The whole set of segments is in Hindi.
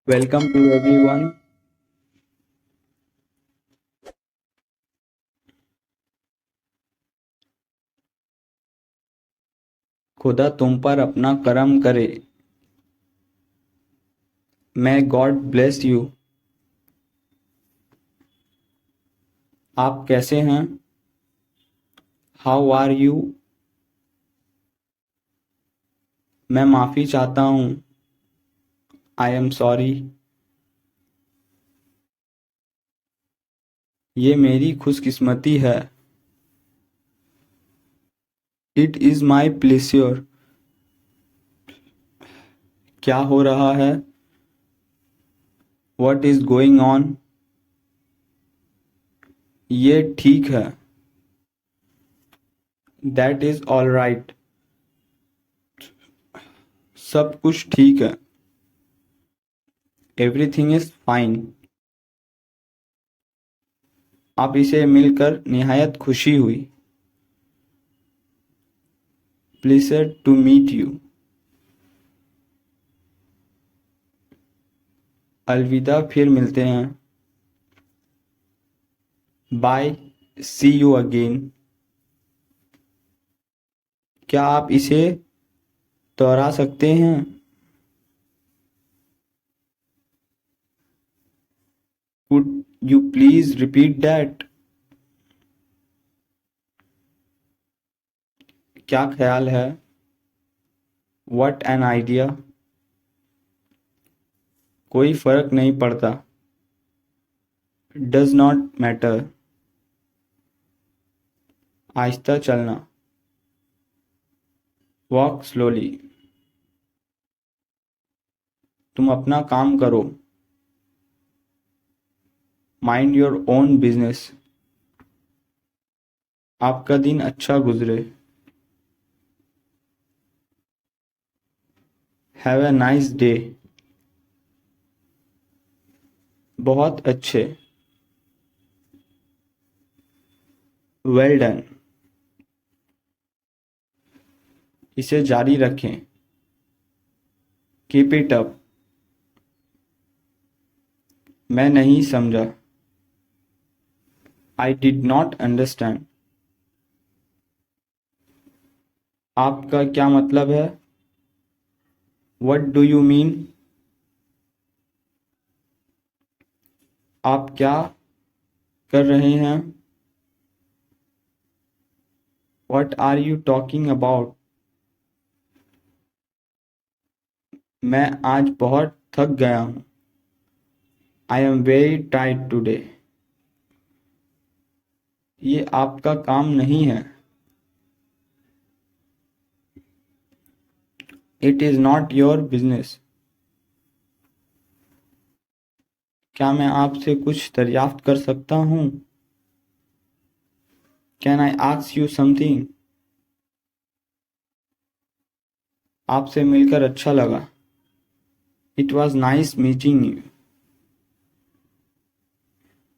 Welcome to everyone. खुदा तुम पर अपना करम करे. May God bless you. आप कैसे हैं? How are you? मैं माफ़ी चाहता हूँ. I am sorry. ये मेरी खुशकिस्मती है. It is my pleasure. क्या हो रहा है? What is going on? ये ठीक है. That is all right. सब कुछ ठीक है. Everything is fine. आप इसे मिलकर निहायत खुशी हुई. Pleasure to meet you. अलविदा, फिर मिलते हैं. Bye, see you again. क्या आप इसे दोहरा सकते हैं? Could you please repeat that? क्या ख्याल है? What an idea. कोई फर्क नहीं पड़ता. Does not matter. आहिस्ता चलना. Walk slowly. तुम अपना काम करो. Mind your own business. आपका दिन अच्छा गुजरे. Have a nice day. बहुत अच्छे. Well done. इसे जारी रखें. Keep it up. मैं नहीं समझा. I did not understand. आपका क्या मतलब है? What do you mean? आप क्या कर रहे हैं? What are you talking about? मैं आज बहुत थक गया हूँ. I am very tired today. ये आपका काम नहीं है. It is not your business. क्या मैं आपसे कुछ दरियाफ्त कर सकता हूँ? Can I ask you something? आपसे मिलकर अच्छा लगा. It was nice meeting you.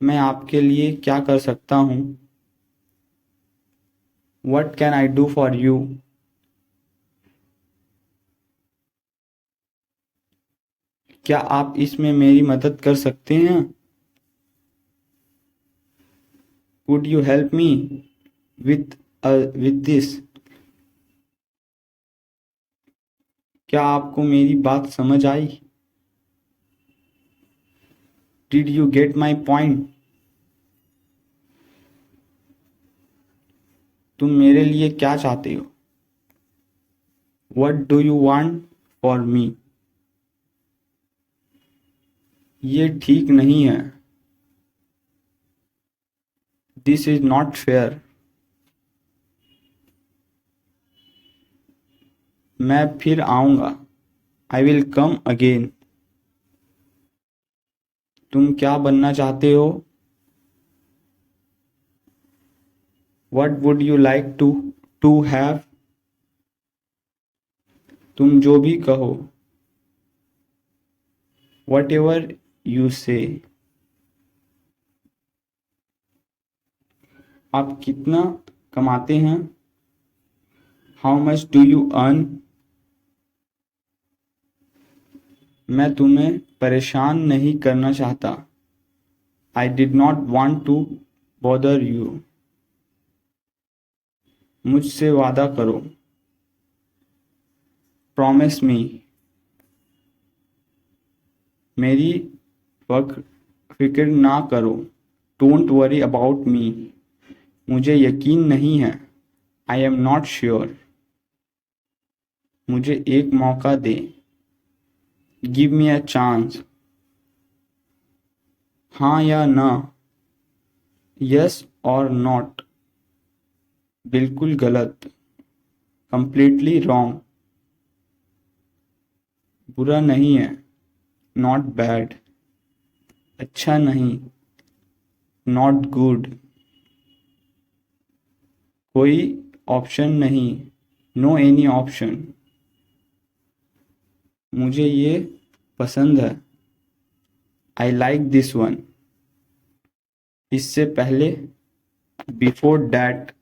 मैं आपके लिए क्या कर सकता हूँ? What can I do for you? क्या आप इसमें मेरी मदद कर सकते हैं? Could you help me with this? क्या आपको मेरी बात समझ आई? Did you get my point? तुम मेरे लिए क्या चाहते हो? What do you want for me? ये ठीक नहीं है. This is not fair. मैं फिर आऊँगा. I will come again. तुम क्या बनना चाहते हो? What would you like to have? तुम जो भी कहो. वट एवर यू से. आप कितना कमाते हैं? How much do you earn? मैं तुम्हें परेशान नहीं करना चाहता। I did not want to bother you. मुझसे वादा करो। Promise me. मेरी फिक्र ना करो। Don't worry about me. मुझे यकीन नहीं है। I am not sure. मुझे एक मौका दे। Give me a chance. हाँ या ना। यस और नॉट। बिल्कुल गलत। Completely wrong. बुरा नहीं है। Not bad. अच्छा नहीं। Not good. कोई ऑप्शन नहीं। No any option. मुझे ये पसंद है। I like this one. इससे पहले। Before that.